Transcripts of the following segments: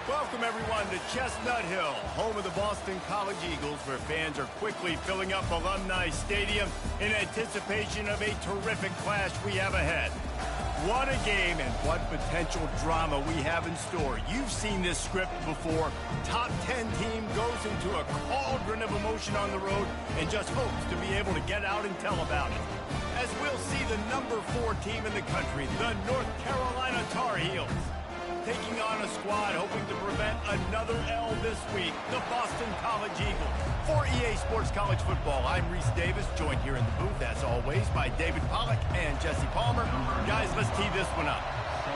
Welcome, everyone, to Chestnut Hill, home of the Boston College Eagles, where fans are quickly filling up Alumni Stadium in anticipation of a terrific clash we have ahead. What a game and what potential drama we have in store. You've seen this script before. Top 10 team goes into a cauldron of emotion on the road and just hopes to be able to get out and tell about it. As we'll see the number 4 team in the country, the North Carolina Tar Heels, taking on a squad hoping to prevent another L this week, the Boston College Eagles. For EA Sports College Football, I'm Reese Davis, joined here in the booth, as always, by David Pollack and Jesse Palmer. Guys, let's tee this one up.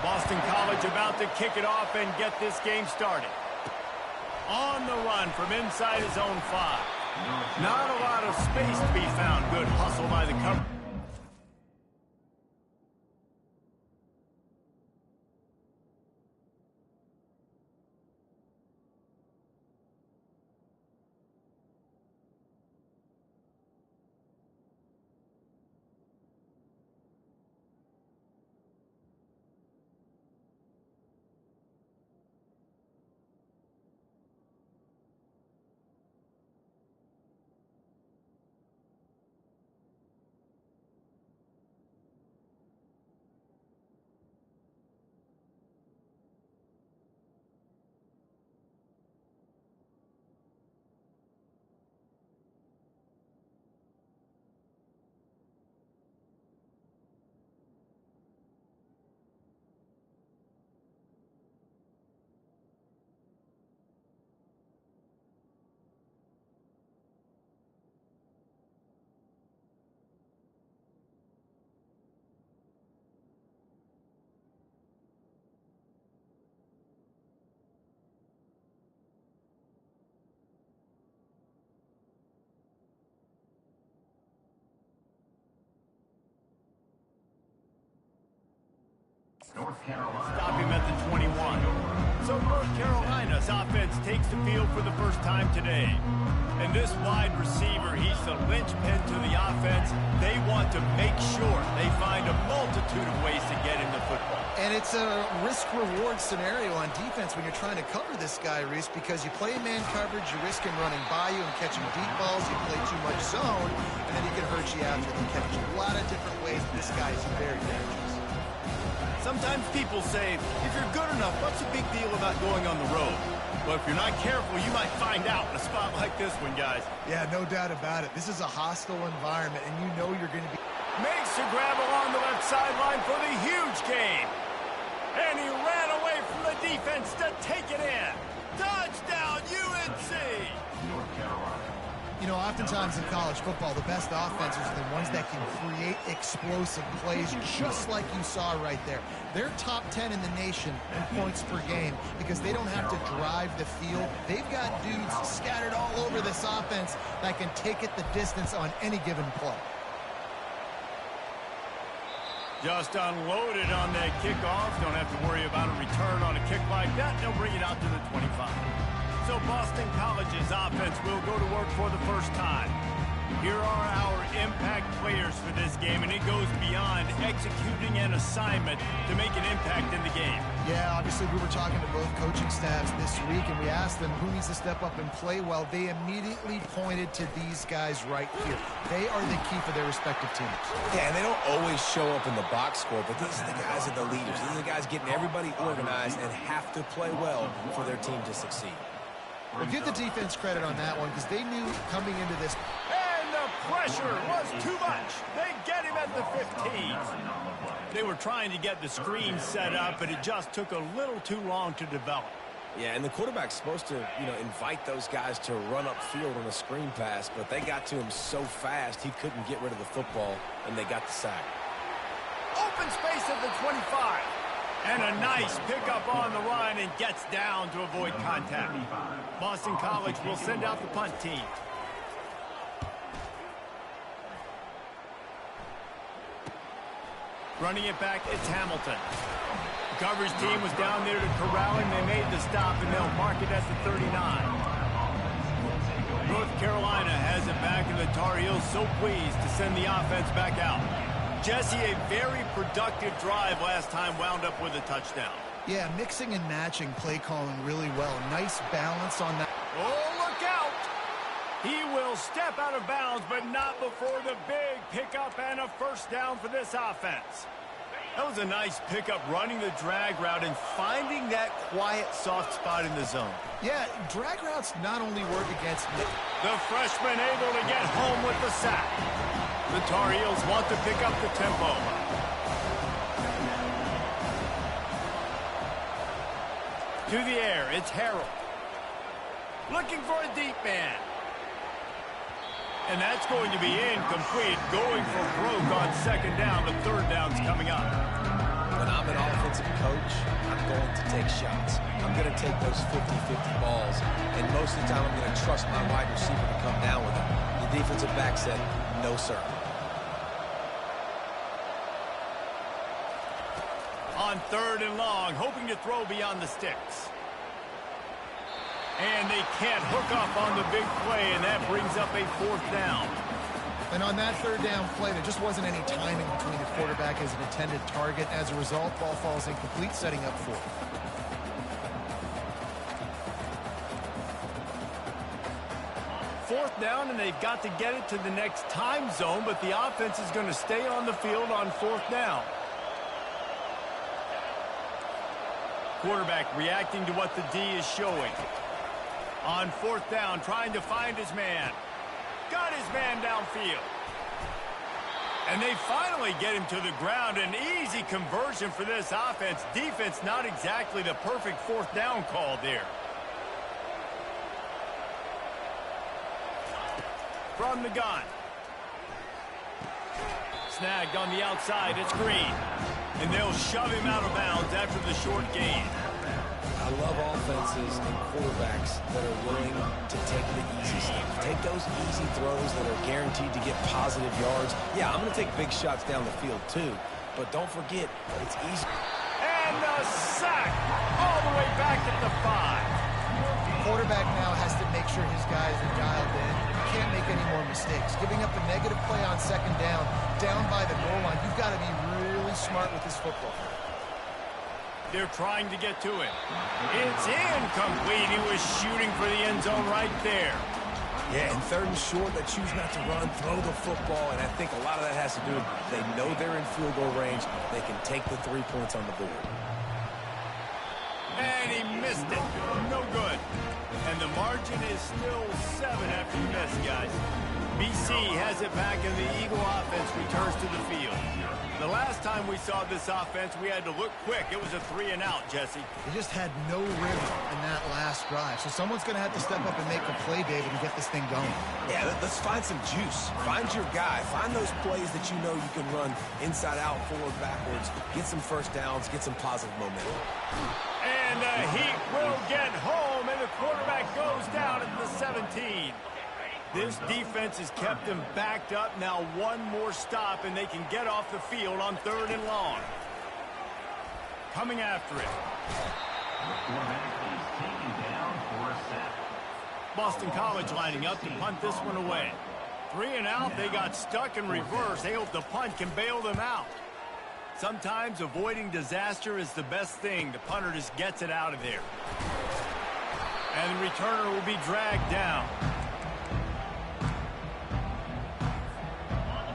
Boston College about to kick it off and get this game started. On the run from inside his own 5. Not a lot of space to be found. Good hustle by the cover. North Carolina. Stop him at the 21. So North Carolina's offense takes the field for the first time today. And this wide receiver, he's the linchpin to the offense. They want to make sure they find a multitude of ways to get him the football. And it's a risk-reward scenario on defense when you're trying to cover this guy, Reese, because you play man coverage, you risk him running by you and catching deep balls. You play too much zone, and then he can hurt you after the catch. A lot of different ways. This guy is very dangerous. Sometimes people say, if you're good enough, what's the big deal about going on the road? But if you're not careful, you might find out in a spot like this one, guys. Yeah, no doubt about it. This is a hostile environment, and you know you're going to be... Makes a grab along the left sideline for the huge gain. And he ran away from the defense to take it in. Touchdown, UNC! North Carolina. You know, oftentimes in college football, the best offenses are the ones that can create explosive plays, just like you saw right there. They're top 10 in the nation in points per game because they don't have to drive the field. They've got dudes scattered all over this offense that can take it the distance on any given play. Just unloaded on that kickoff. Don't have to worry about a return on a kick like that. They'll bring it out to the 25. So Boston College's offense will go to work for the first time. Here are our impact players for this game, and it goes beyond executing an assignment to make an impact in the game. Yeah, obviously we were talking to both coaching staffs this week, and we asked them who needs to step up and play well. They immediately pointed to these guys right here. They are the key for their respective teams. Yeah, and they don't always show up in the box score, but these are the guys that are the leaders. These are the guys getting everybody organized and have to play well for their team to succeed. Well, give the defense credit on that one because they knew coming into this. And the pressure was too much. They get him at the 15. They were trying to get the screen set up, but it just took a little too long to develop. Yeah, and the quarterback's supposed to, invite those guys to run upfield on a screen pass, but they got to him so fast he couldn't get rid of the football, and they got the sack. Open space at the 25. And a nice pickup on the run and gets down to avoid contact. Boston College will send out the punt team. Running it back, it's Hamilton. The coverage team was down there to corral him. They made the stop, and they'll mark it at the 39. North Carolina has it back, and the Tar Heels so pleased to send the offense back out. Jesse, a very productive drive last time wound up with a touchdown. Yeah, mixing and matching play calling really well. Nice balance on that. Oh, look out! He will step out of bounds, but not before the big pickup and a first down for this offense. That was a nice pickup, running the drag route and finding that quiet, soft spot in the zone. Yeah, drag routes not only work against me. The freshman able to get home with the sack. The Tar Heels want to pick up the tempo. To the air, it's Harold. Looking for a deep man. And that's going to be incomplete. Going for broke on second down. The third down's coming up. When I'm an offensive coach, I'm going to take shots. I'm going to take those 50-50 balls. And most of the time, I'm going to trust my wide receiver to come down with it. The defensive back said, no, sir. On third and long, hoping to throw beyond the sticks. And they can't hook up on the big play, and that brings up a fourth down. And on that third down play, there just wasn't any timing between the quarterback as an intended target. As a result, ball falls incomplete, setting up fourth. Fourth down, and they've got to get it to the next time zone, but the offense is going to stay on the field on fourth down. Quarterback reacting to what the D is showing. On fourth down, trying to find his man. Got his man downfield. And they finally get him to the ground. An easy conversion for this offense. Defense, not exactly the perfect fourth down call there. From the gun. Snagged on the outside, it's Green. And they'll shove him out of bounds after the short gain. I love offenses and quarterbacks that are willing to take the easy stuff. Take those easy throws that are guaranteed to get positive yards. Yeah, I'm going to take big shots down the field too. But don't forget, it's easy. And a sack all the way back at the 5. The quarterback now has to make sure his guys are dialed in. He can't make any more mistakes. Giving up a negative play on second down by the goal line, you've got to be really smart with this football. They're trying to get to him. It's incomplete. He was shooting for the end zone right there. Yeah, and third and short, they choose not to run, throw the football, and I think a lot of that has to do with they know they're in field goal range. They can take the 3 points on the board. And he missed it. No good. And the margin is still 7 after he missed, guys. BC has it back, and the Eagle offense returns to the field. The last time we saw this offense, we had to look quick. It was a 3-and-out, Jesse. They just had no rhythm in that last drive. So someone's going to have to step up and make a play, David, and get this thing going. Yeah, let's find some juice. Find your guy. Find those plays that you know you can run inside out, forward, backwards. Get some first downs. Get some positive momentum. And the Heat will get home, and the quarterback goes down at the 17. This defense has kept them backed up. Now one more stop, and they can get off the field on third and long. Coming after it. The quarterback is taken down for a sack. Boston College lining up to punt this one away. 3-and-out, they got stuck in reverse. They hope the punt can bail them out. Sometimes avoiding disaster is the best thing. The punter just gets it out of there. And the returner will be dragged down.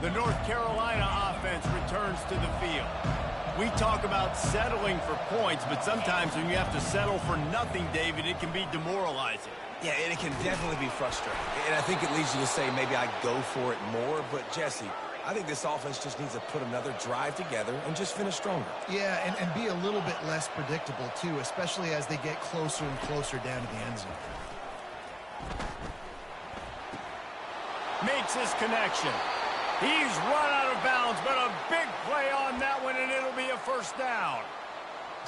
The North Carolina offense returns to the field. We talk about settling for points, but sometimes when you have to settle for nothing, David, it can be demoralizing. Yeah, and it can definitely be frustrating. And I think it leads you to say maybe I go for it more. But, Jesse, I think this offense just needs to put another drive together and just finish stronger. Yeah, and be a little bit less predictable, too, especially as they get closer and closer down to the end zone. Makes his connection. He's run out of bounds, but a big play on that one, and it'll be a first down.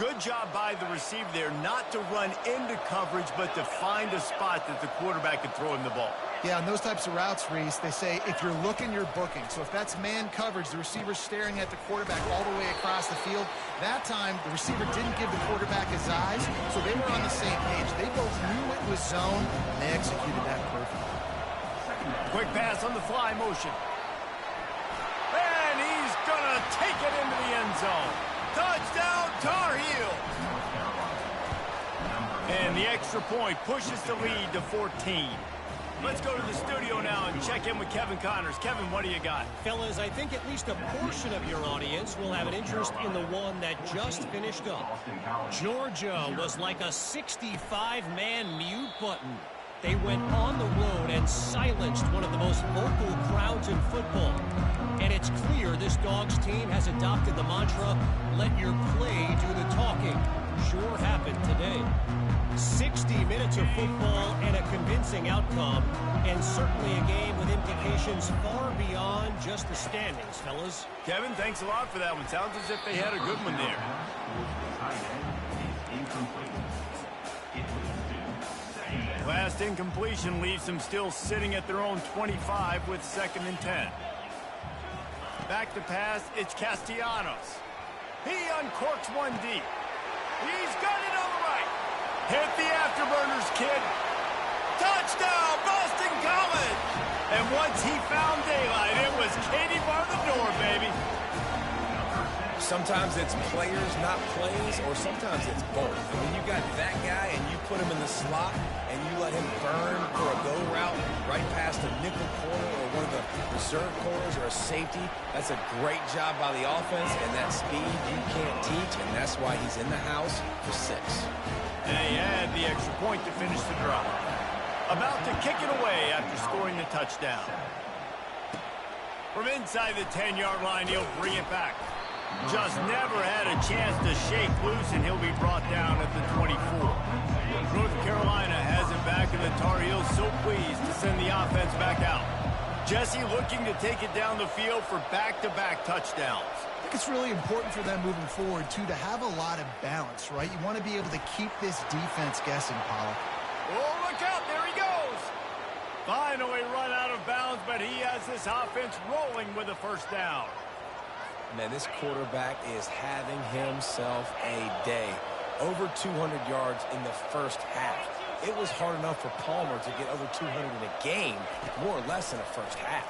Good job by the receiver there, not to run into coverage, but to find a spot that the quarterback can throw him the ball. Yeah, on those types of routes, Reese, they say if you're looking, you're booking. So if that's man coverage, the receiver's staring at the quarterback all the way across the field. That time, the receiver didn't give the quarterback his eyes, so they were on the same page. They both knew it was zone, and they executed that perfectly. Quick pass on the fly motion. And he's going to take it into the end zone. Touchdown, Tar Heels. And the extra point pushes the lead to 14. Let's go to the studio now and check in with Kevin Connors. Kevin, what do you got? Fellas, I think at least a portion of your audience will have an interest in the one that just finished up. Georgia was like a 65-man mute button. They went on the road and silenced one of the most vocal crowds in football. And it's clear this Dogs team has adopted the mantra, let your play do the talking. Sure happened today. 60 minutes of football and a convincing outcome, and certainly a game with implications far beyond just the standings, fellas. Kevin, thanks a lot for that one. Sounds as if they had a good one there. Last incompletion leaves them still sitting at their own 25 with 2nd and 10. Back to pass, it's Castellanos. He uncorks one deep. He's got it on the right. Hit the afterburners, kid. Touchdown, Boston College! And once he found daylight, it was Katie bar the door, baby. Sometimes it's players, not plays, or sometimes it's both. And when you got that guy and you put him in the slot and you let him burn for a go route right past a nickel corner or one of the reserve corners or a safety, that's a great job by the offense, and that speed you can't teach, and that's why he's in the house for 6. And he had the extra point to finish the drive. About to kick it away after scoring the touchdown. From inside the 10-yard line, he'll bring it back. Just never had a chance to shake loose, and he'll be brought down at the 24. North Carolina has it back, and the Tar Heels so pleased to send the offense back out. Jesse looking to take it down the field for back-to-back touchdowns. I think it's really important for them moving forward, too, to have a lot of balance, right? You want to be able to keep this defense guessing, Pollock. Oh, look out. There he goes. Finally run out of bounds, but he has this offense rolling with a first down. Man, this quarterback is having himself a day. Over 200 yards in the first half. It was hard enough for Palmer to get over 200 in a game, more or less in the first half.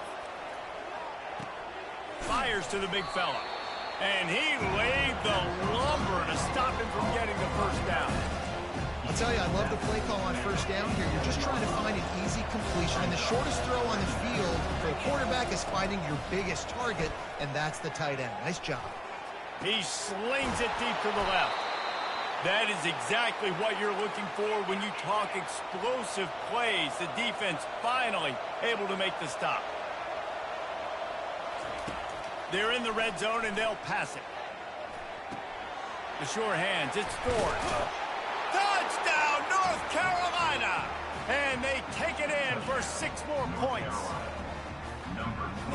Fires to the big fella. And he laid the lumber to stop him from getting the first down. I'll tell you, I love the play call on first down here. You're just trying to find an easy completion, and the shortest throw on the field for a quarterback is finding your biggest target, and that's the tight end. Nice job. He slings it deep to the left. That is exactly what you're looking for when you talk explosive plays. The defense finally able to make the stop. They're in the red zone, and they'll pass it. The sure hands, it's Ford. Touchdown, North Carolina! And they take it in for 6 more points.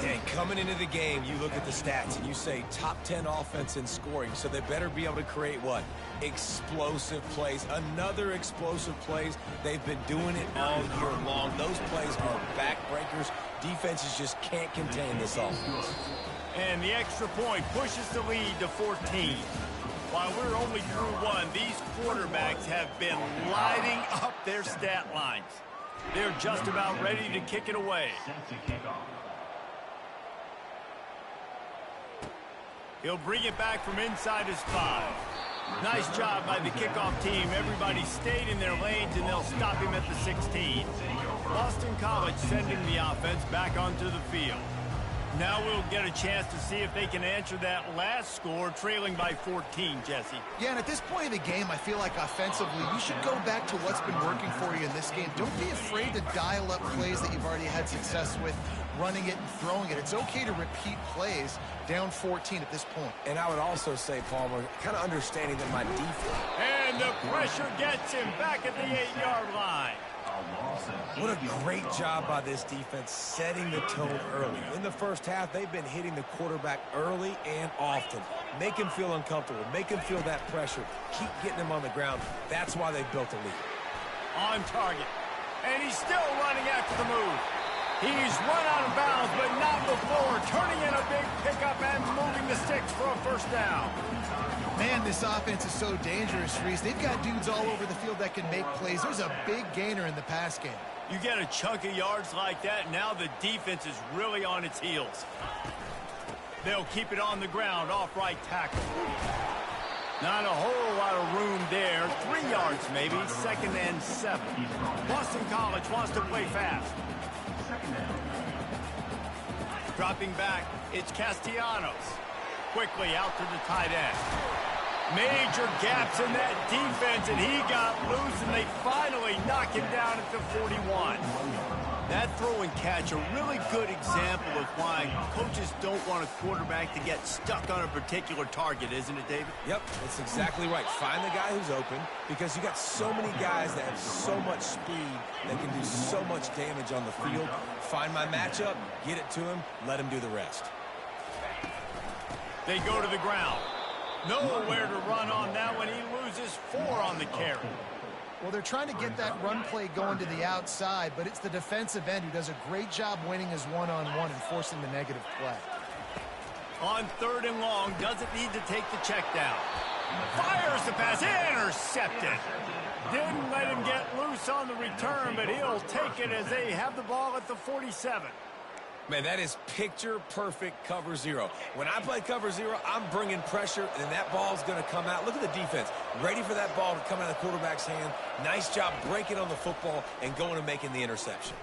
And coming into the game, you look at the stats and you say top 10 offense in scoring, so they better be able to create what? Explosive plays. Another explosive plays. They've been doing it all year long. Those plays are backbreakers. Defenses just can't contain this offense. And the extra point pushes the lead to 14. While we're only through 1, these quarterbacks have been lighting up their stat lines. They're just about ready to kick it away. He'll bring it back from inside his 5. Nice job by the kickoff team. Everybody stayed in their lanes, and they'll stop him at the 16. Boston College sending the offense back onto the field. Now we'll get a chance to see if they can answer that last score, trailing by 14, Jesse. Yeah, and at this point of the game, I feel like offensively, you should go back to what's been working for you in this game. Don't be afraid to dial up plays that you've already had success with, running it and throwing it. It's okay to repeat plays down 14 at this point. And I would also say, Palmer, kind of understanding that my defense... And the pressure gets him back at the 8-yard line. What a great job by this defense setting the tone early. In the first half, they've been hitting the quarterback early and often. Make him feel uncomfortable. Make him feel that pressure. Keep getting him on the ground. That's why they've built a lead. On target. And he's still running after the move. He's run out of bounds, but not before. Turning in a big pickup and moving the sticks for a first down. Man, this offense is so dangerous, Reese. They've got dudes all over the field that can make plays. There's a big gainer in the pass game. You get a chunk of yards like that, now the defense is really on its heels. They'll keep it on the ground off right tackle. Not a whole lot of room there. 3 yards maybe, 2nd and 7. Boston College wants to play fast. Dropping back, it's Castellanos. Quickly out to the tight end. Major gaps in that defense, and he got loose, and they finally knock him down at the 41. That throw and catch, a really good example of why coaches don't want a quarterback to get stuck on a particular target, isn't it, David? Yep, that's exactly right. Find the guy who's open, because you got so many guys that have so much speed that can do so much damage on the field. Find my matchup, get it to him, let him do the rest. They go to the ground. Nowhere to run on that one. He loses 4 on the carry. Well, they're trying to get that run play going to the outside, but it's the defensive end who does a great job winning his one-on-one and forcing the negative play. On 3rd and long, doesn't need to take the check down. Fires the pass, intercepted. Didn't let him get loose on the return, but he'll take it as they have the ball at the 47. Man, that is picture-perfect cover 0. When I play cover 0, I'm bringing pressure, and that ball's going to come out. Look at the defense. Ready for that ball to come out of the quarterback's hand. Nice job breaking on the football and going and making the interception.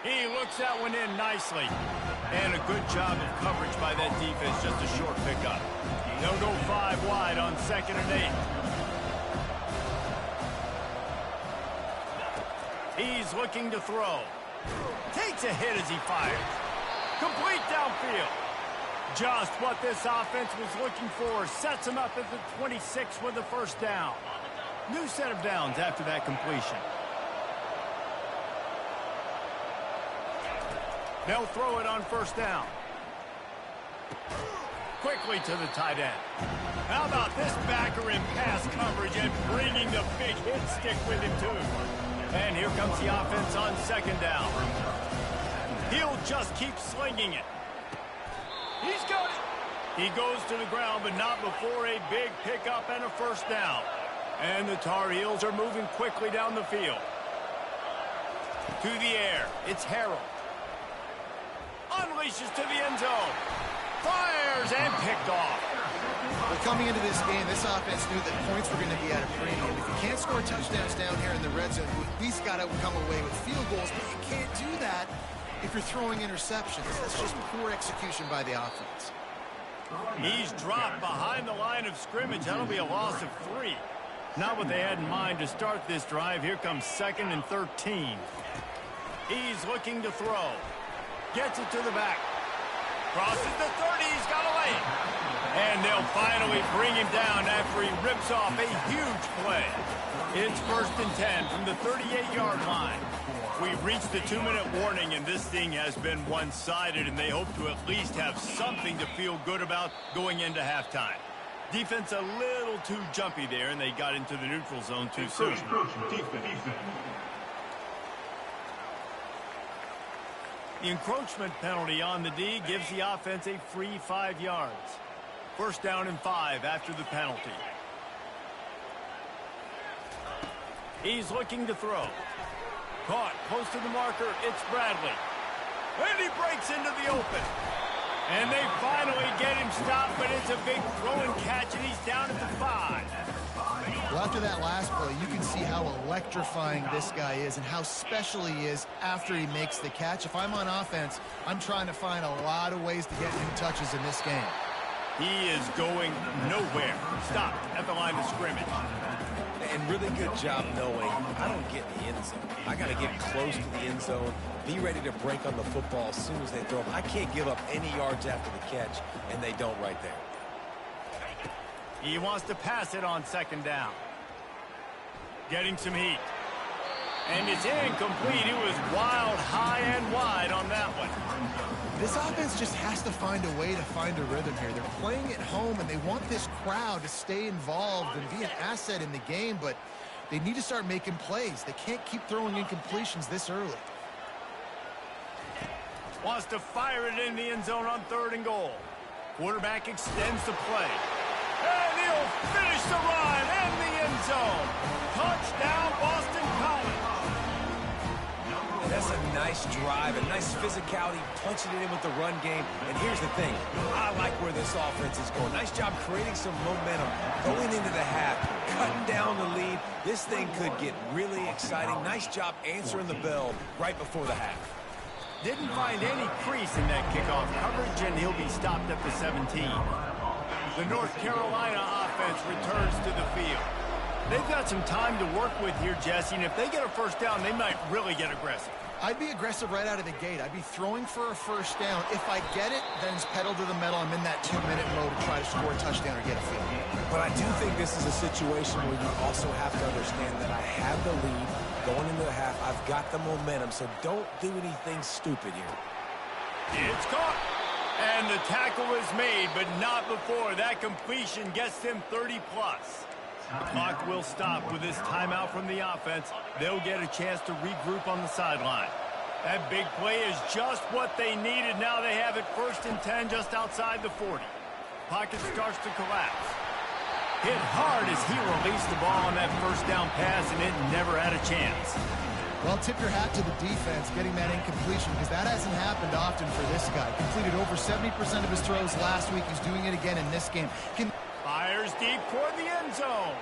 He looks that one in nicely. And a good job of coverage by that defense. Just a short pickup. They'll go 5 wide on 2nd and 8. He's looking to throw. Takes a hit as he fires. Complete downfield. Just what this offense was looking for. Sets him up at the 26 with the 1st down. New set of downs after that completion. They'll throw it on 1st down. Quickly to the tight end. How about this backer in pass coverage and bringing the big hit stick with him too. And here comes the offense on 2nd down. He'll just keep slinging it. He's got it. He goes to the ground, but not before a big pickup and a 1st down. And the Tar Heels are moving quickly down the field. To the air, it's Harrell. Unleashes to the end zone. Fires and picked off. Well, coming into this game, this offense knew that points were going to be at a premium. If you can't score touchdowns down here in the red zone, you at least got to come away with field goals, but you can't do that if you're throwing interceptions. That's just poor execution by the offense. He's dropped behind the line of scrimmage. That'll be a loss of 3. Not what they had in mind to start this drive. Here comes 2nd and 13. He's looking to throw. Gets it to the back. Crosses the 30. He's got a lane. And they'll finally bring him down after he rips off a huge play. It's 1st and 10 from the 38-yard line. We've reached the 2-minute warning, and this thing has been one-sided, and they hope to at least have something to feel good about going into halftime. Defense a little too jumpy there, and they got into the neutral zone too soon. The encroachment penalty on the D gives the offense a free 5 yards. 1st down and 5 after the penalty. He's looking to throw. Caught close to the marker. It's Bradley. And he breaks into the open. And they finally get him stopped, but it's a big throw and catch, and he's down at the 5. Well, after that last play, you can see how electrifying this guy is and how special he is after he makes the catch. If I'm on offense, I'm trying to find a lot of ways to get new touches in this game. He is going nowhere. Stopped at the line of scrimmage. And really good job knowing I don't get in the end zone. I got to get close to the end zone, be ready to break on the football as soon as they throw them. I can't give up any yards after the catch, and they don't right there. He wants to pass it on 2nd down. Getting some heat. And it's incomplete. It was wild, high and wide on that one. This offense just has to find a way to find a rhythm here. They're playing at home, and they want this crowd to stay involved and be an asset in the game, but they need to start making plays. They can't keep throwing incompletions this early. Wants to fire it in the end zone on 3rd and goal. Quarterback extends the play. And he'll finish the run in the end zone. Touchdown, Boston College. That's a nice drive, a nice physicality, punching it in with the run game. And here's the thing. I like where this offense is going. Nice job creating some momentum going into the half, cutting down the lead. This thing could get really exciting. Nice job answering the bell right before the half. Didn't find any crease in that kickoff coverage, and he'll be stopped at the 17. The North Carolina offense returns to the field. They've got some time to work with here, Jesse, and if they get a first down, they might really get aggressive. I'd be aggressive right out of the gate. I'd be throwing for a first down. If I get it, then it's pedal to the metal. I'm in that 2-minute mode to try to score a touchdown or get a field. But I do think this is a situation where you also have to understand that I have the lead going into the half. I've got the momentum, so don't do anything stupid here. It's caught. And the tackle is made, but not before that completion gets them 30-plus. The clock will stop with this timeout from the offense. They'll get a chance to regroup on the sideline. That big play is just what they needed. Now they have it 1st and 10 just outside the 40. Pocket starts to collapse. Hit hard as he released the ball on that first down pass, and it never had a chance. Well, tip your hat to the defense getting that incompletion, because that hasn't happened often for this guy. Completed over 70% of his throws last week. He's doing it again in this game. Fires deep toward the end zone.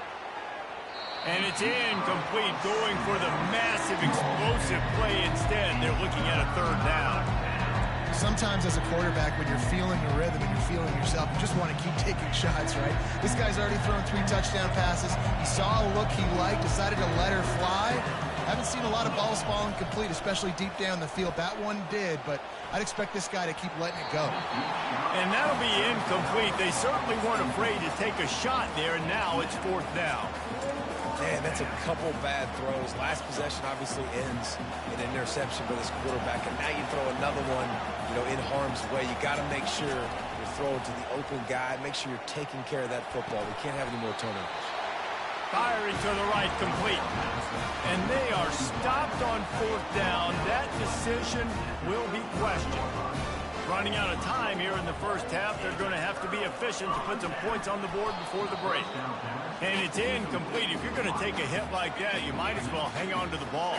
And it's incomplete, going for the massive explosive play instead. They're looking at a 3rd down. Sometimes as a quarterback, when you're feeling the rhythm and you're feeling yourself, you just want to keep taking shots, right? This guy's already thrown 3 touchdown passes. He saw a look he liked, decided to let her fly. Haven't seen a lot of balls falling complete, especially deep down the field. That one did, but I'd expect this guy to keep letting it go. And that'll be incomplete. They certainly weren't afraid to take a shot there, and now it's 4th down. Man, that's a couple bad throws. Last possession obviously ends in an interception for this quarterback, and now you throw another one, in harm's way. You got to make sure you're throwing to the open guy. Make sure you're taking care of that football. We can't have any more turnovers. Firing to the right, complete. And they are stopped on 4th down. That decision will be questioned. Running out of time here in the first half. They're going to have to be efficient to put some points on the board before the break. And it's incomplete. If you're going to take a hit like that, you might as well hang on to the ball.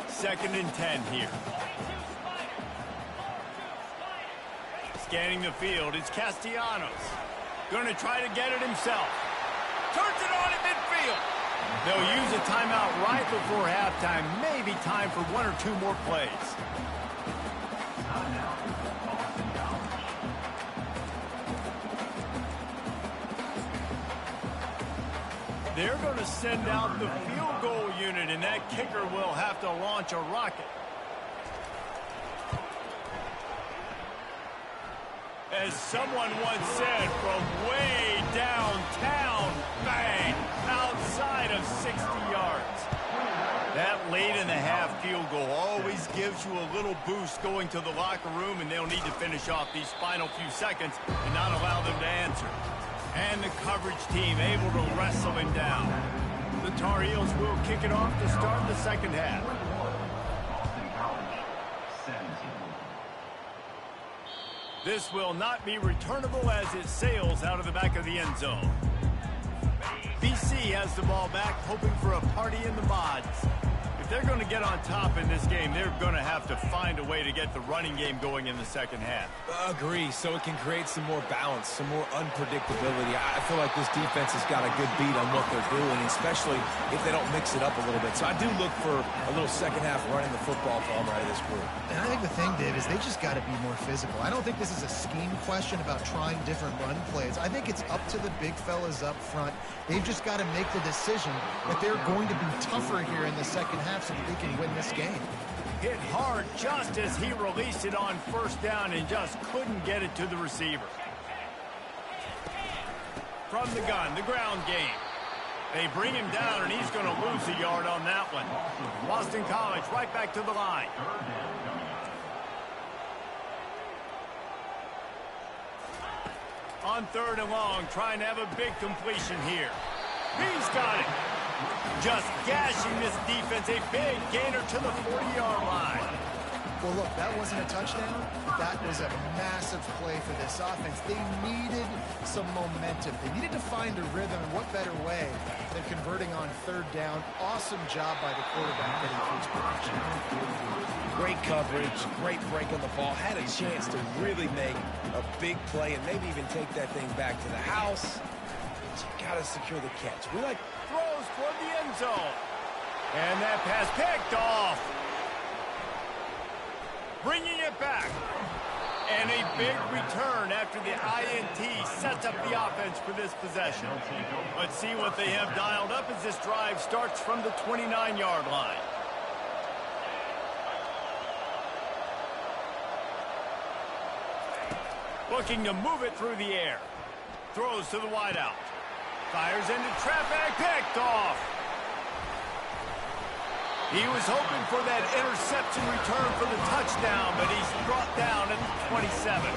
2nd and 10 here. Scanning the field, it's Castellanos. Going to try to get it himself. Turns it on in midfield. They'll use a timeout right before halftime. Maybe time for 1 or 2 more plays. They're going to send out the field goal unit, and that kicker will have to launch a rocket. As someone once said, from way downtown, bang, outside of 60 yards. That late in the half field goal always gives you a little boost going to the locker room, and they'll need to finish off these final few seconds and not allow them to answer. And the coverage team able to wrestle him down. The Tar Heels will kick it off to start the second half. This will not be returnable as it sails out of the back of the end zone. BC has the ball back, hoping for a party in the mods. If they're going to get on top in this game, they're going to have to find a way to get the running game going in the second half. Agree, so it can create some more balance, some more unpredictability. I feel like this defense has got a good beat on what they're doing, especially if they don't mix it up a little bit. So I do look for a little second half running the football from out of this group. And I think the thing, Dave, is they just got to be more physical. I don't think this is a scheme question about trying different run plays. I think it's up to the big fellas up front. They've just got to make the decision that they're going to be tougher here in the second half so that they can win this game. Hit hard just as he released it on 1st down and just couldn't get it to the receiver. From the gun, the ground game. They bring him down, and he's going to lose a yard on that one. Boston College right back to the line. On 3rd and long, trying to have a big completion here. He's got it. Just gashing this defense. A big gainer to the 40-yard line. Well, look, that wasn't a touchdown. That was a massive play for this offense. They needed some momentum. They needed to find a rhythm, and what better way than converting on third down. Awesome job by the quarterback getting through his protection. Great coverage, great break on the ball. Had a chance to really make a big play and maybe even take that thing back to the house. But you got to secure the catch. We like Throws toward the end zone. And that pass picked off. Bringing it back. And a big return after the INT sets up the offense for this possession. Let's see what they have dialed up as this drive starts from the 29-yard line. Looking to move it through the air. Throws to the wideout. Fires into traffic. Picked off. He was hoping for that interception return for the touchdown, but he's brought down at the 27.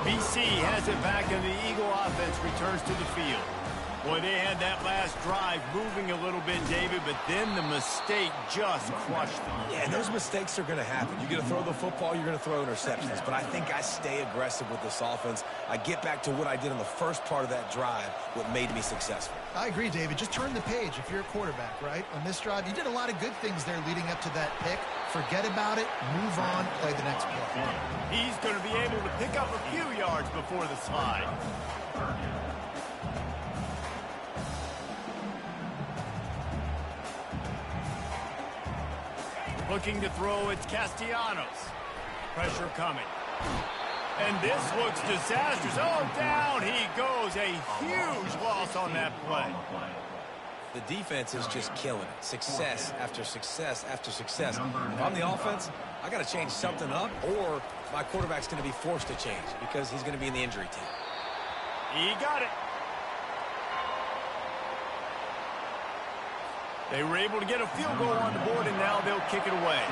BC has it back, and the Eagle offense returns to the field. Boy, they had that last drive moving a little bit, David, but then the mistake just crushed them. Yeah, and those mistakes are going to happen. You're going to throw the football, you're going to throw interceptions. But I think I stay aggressive with this offense. I get back to what I did in the first part of that drive, what made me successful. I agree, David. Just turn the page if you're a quarterback, right? On this drive, you did a lot of good things there leading up to that pick. Forget about it, move on, play the next play. He's going to be able to pick up a few yards before the slide. Looking to throw, it's Castellanos. Pressure coming. And this looks disastrous. Oh, down he goes. A huge loss on that play. The defense is just killing it. Success after success after success. If I'm the offense, I got to change something up, or my quarterback's going to be forced to change because he's going to be in the injury team. He got it. They were able to get a field goal on the board, and now they'll kick it away.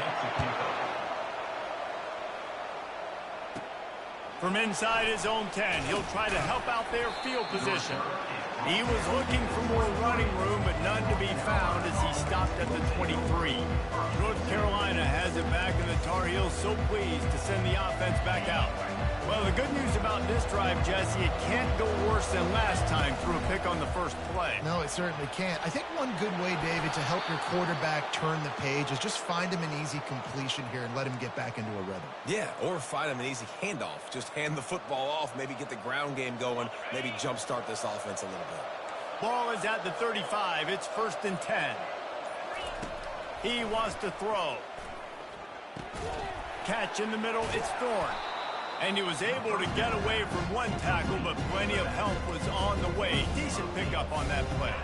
From inside his own 10, he'll try to help out their field position. He was looking for more running room, but none to be found as he stopped at the 23. North Carolina has it back, and the Tar Heels so pleased to send the offense back out. Well, the good news about this drive, Jesse, it can't go worse than last time through a pick on the first play. No, it certainly can't. I think one good way, David, to help your quarterback turn the page is just find him an easy completion here and let him get back into a rhythm. Yeah, or find him an easy handoff. Just hand the football off, maybe get the ground game going, maybe jumpstart this offense a little bit. Ball is at the 35. It's 1st and 10. He wants to throw. Catch in the middle. It's Thorne. And he was able to get away from one tackle, but plenty of help was on the way. Decent pickup on that play.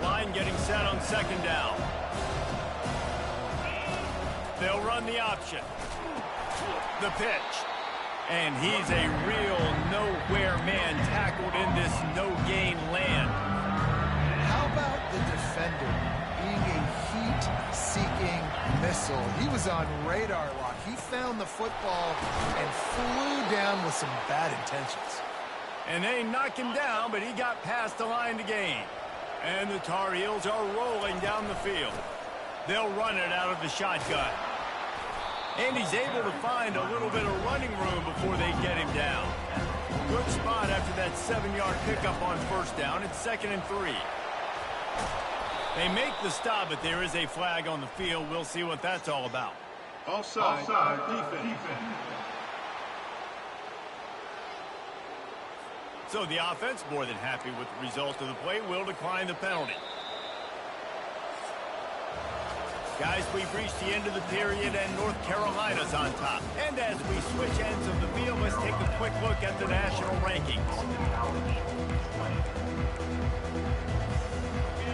Line getting set on 2nd down. They'll run the option. The pitch. And he's a real nowhere man tackled in this no-gain land. How about the defender being a heat-seeking missile? He was on radar lock. He found the football and flew down with some bad intentions. And they knocked him down, but he got past the line to gain. And the Tar Heels are rolling down the field. They'll run it out of the shotgun. And he's able to find a little bit of running room before they get him down. Good spot after that 7-yard pickup on 1st down. It's 2nd and 3. They make the stop, but there is a flag on the field. We'll see what that's all about. Offside. Defense. So the offense, more than happy with the result of the play, will decline the penalty. Guys, we've reached the end of the period, and North Carolina's on top. And as we switch ends of the field, let's take a quick look at the national rankings.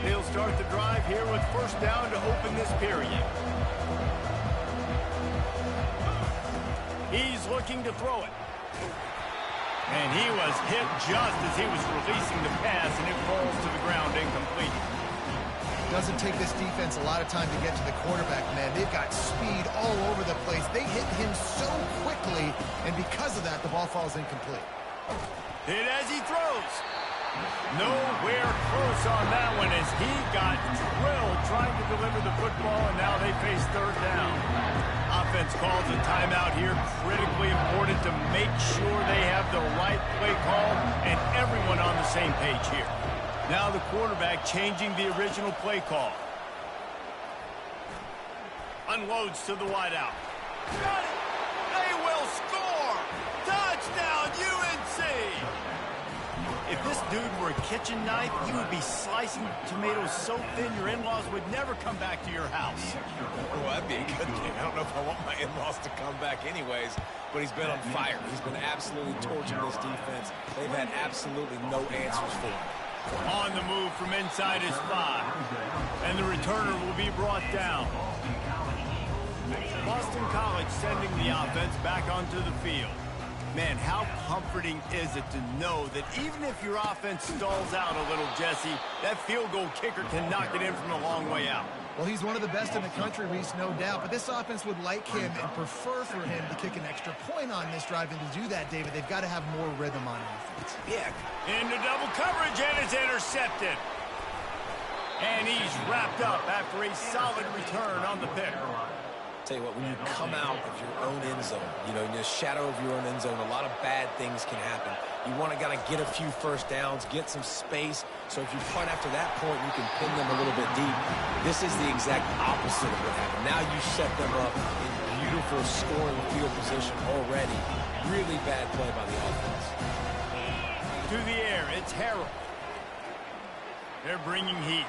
They'll start the drive here with 1st down to open this period. He's looking to throw it. And he was hit just as he was releasing the pass, and it falls to the ground incomplete. Doesn't take this defense a lot of time to get to the quarterback, man. They've got speed all over the place. They hit him so quickly, and because of that, the ball falls incomplete. Hit as he throws. Nowhere close on that one as he got drilled trying to deliver the football, and now they face 3rd down. Offense offense calls a timeout here. Critically important to make sure they have the right play call and everyone on the same page here. Now the quarterback changing the original play call. Unloads to the wideout. Got it! They will score! Touchdown, UNC! If this dude were a kitchen knife, you would be slicing tomatoes so thin your in-laws would never come back to your house. Well, that'd be a good thing. I don't know if I want my in-laws to come back anyways, but he's been on fire. He's been absolutely torching this defense. They've had absolutely no answers for him. On the move from inside his 5. And the returner will be brought down. Boston College sending the offense back onto the field. Man, how comforting is it to know that even if your offense stalls out a little, Jesse, that field goal kicker can knock it in from a long way out. Well, he's one of the best in the country, Reese, no doubt. But this offense would like him and prefer for him to kick an extra point on this drive. And to do that, David, they've got to have more rhythm on offense. Yeah. Into double coverage, and it's intercepted. And he's wrapped up after a solid return on the pick. Tell you what, when you come out of your own end zone, you know, in the shadow of your own end zone, a lot of bad things can happen. You want to gotta get a few first downs, get some space, so if you punt after that point, you can pin them a little bit deep. This is the exact opposite of what happened. Now you set them up in beautiful scoring field position already. Really bad play by the offense. To the air, it's Harrell. They're bringing heat.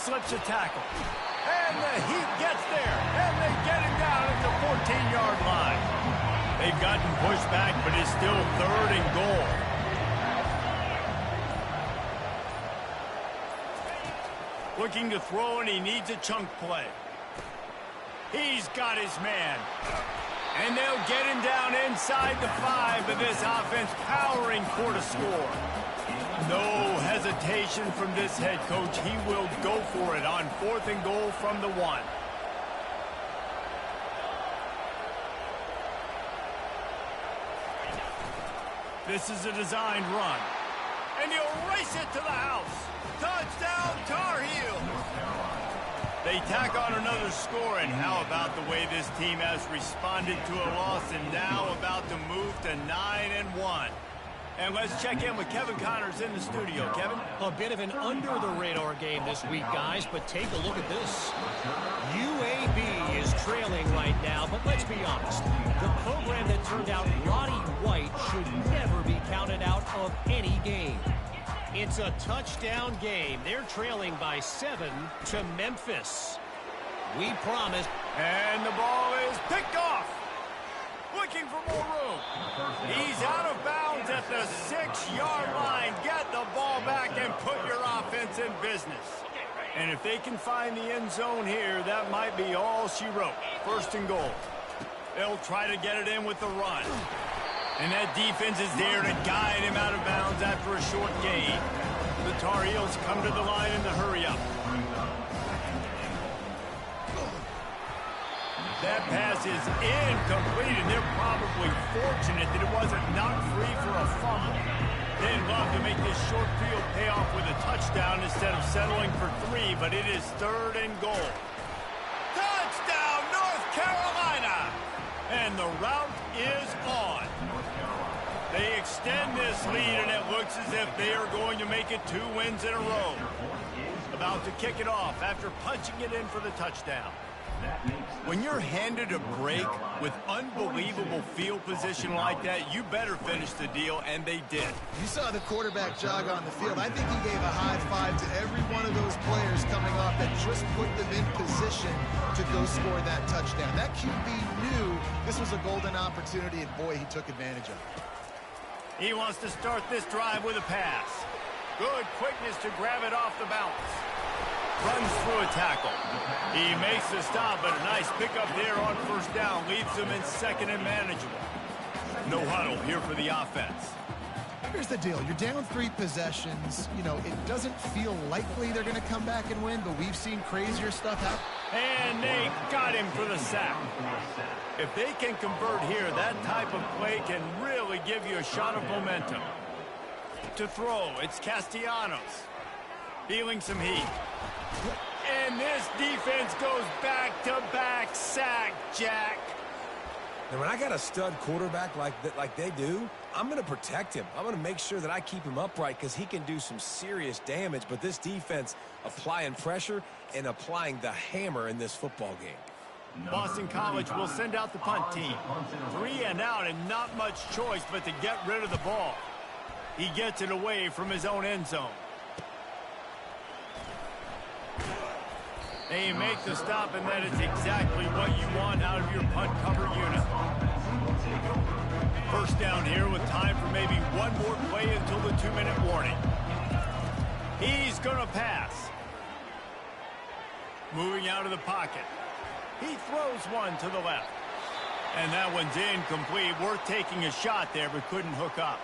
Slips a tackle. And the Heat gets there, and they get him down at the 14-yard line. They've gotten pushed back, but it's still 3rd and goal. Looking to throw, and he needs a chunk play. He's got his man. And they'll get him down inside the 5, but this offense powering for the score. No hesitation from this head coach. He will go for it on 4th and goal from the 1. This is a designed run. And he'll race it to the house. Touchdown, Tar Heels. They tack on another score, and how about the way this team has responded to a loss and now about to move to 9-1. And let's check in with Kevin Connors in the studio. Kevin? A bit of an under-the-radar game this week, guys, but take a look at this. UAB is trailing right now, but let's be honest. The program that turned out Roddy White should never be counted out of any game. It's a touchdown game. They're trailing by 7 to Memphis. We promised. And the ball is picked off. Looking for more room. He's out of bounds at the 6-yard line. Get the ball back and put your offense in business. And if they can find the end zone here, that might be all she wrote. 1st and goal. They'll try to get it in with the run. And that defense is there to guide him out of bounds after a short gain. The Tar Heels come to the line in the hurry-up. That pass is incomplete, and they're probably fortunate that it wasn't knocked free for a fumble. They'd love to make this short field pay off with a touchdown instead of settling for 3, but it is 3rd and goal. Touchdown, North Carolina! And the route is on. They extend this lead, and it looks as if they are going to make it 2 wins in a row. About to kick it off after punching it in for the touchdown. When you're handed a break with unbelievable field position like that, you better finish the deal, and they did. You saw the quarterback jog on the field. I think he gave a high five to every one of those players coming off that just put them in position to go score that touchdown. That QB knew this was a golden opportunity, and boy, he took advantage of it. He wants to start this drive with a pass. Good quickness to grab it off the bounce. Runs through a tackle. He makes the stop, but a nice pickup there on 1st down. Leaves him in 2nd and manageable. No huddle here for the offense. Here's the deal. You're down 3 possessions. You know, it doesn't feel likely they're going to come back and win, but we've seen crazier stuff happen. And they got him for the sack. If they can convert here, that type of play can really give you a shot of momentum. To throw, it's Castellanos. Feeling some heat. And this defense goes back-to-back sack, Jack. And when I got a stud quarterback like they do, I'm going to protect him. I'm going to make sure that I keep him upright because he can do some serious damage. But this defense applying pressure and applying the hammer in this football game. Boston College will send out the punt team. 3 and out and not much choice but to get rid of the ball. He gets it away from his own end zone. They make the stop, and that is exactly what you want out of your punt cover unit. First down here with time for maybe one more play until the 2-minute warning. He's going to pass. Moving out of the pocket. He throws one to the left. And that one's incomplete. Worth taking a shot there, but couldn't hook up.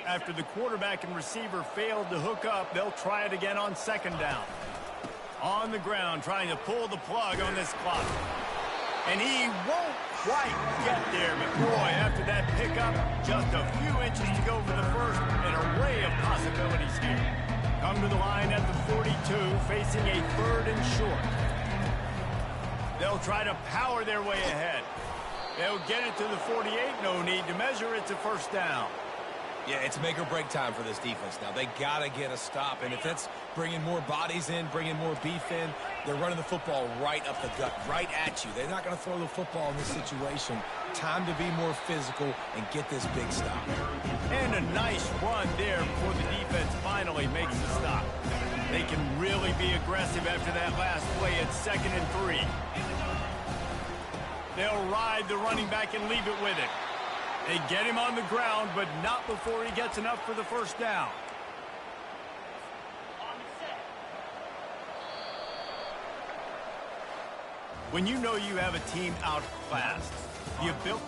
After the quarterback and receiver failed to hook up, they'll try it again on 2nd down. On the ground, trying to pull the plug on this clock. And he won't quite get there, but boy, after that pickup, just a few inches to go for the first, an array of possibilities here. Come to the line at the 42, facing a 3rd and short. They'll try to power their way ahead. They'll get it to the 48, no need to measure, it's a 1st down. Yeah, it's make or break time for this defense now. They got to get a stop, and if that's bringing more bodies in, bringing more beef in, they're running the football right up the gut, right at you. They're not going to throw the football in this situation. Time to be more physical and get this big stop. And a nice run there before the defense finally makes the stop. They can really be aggressive after that last play at 2nd and 3. They'll ride the running back and leave it with it. They get him on the ground, but not before he gets enough for the 1st down. When you know you have a team outclassed, you built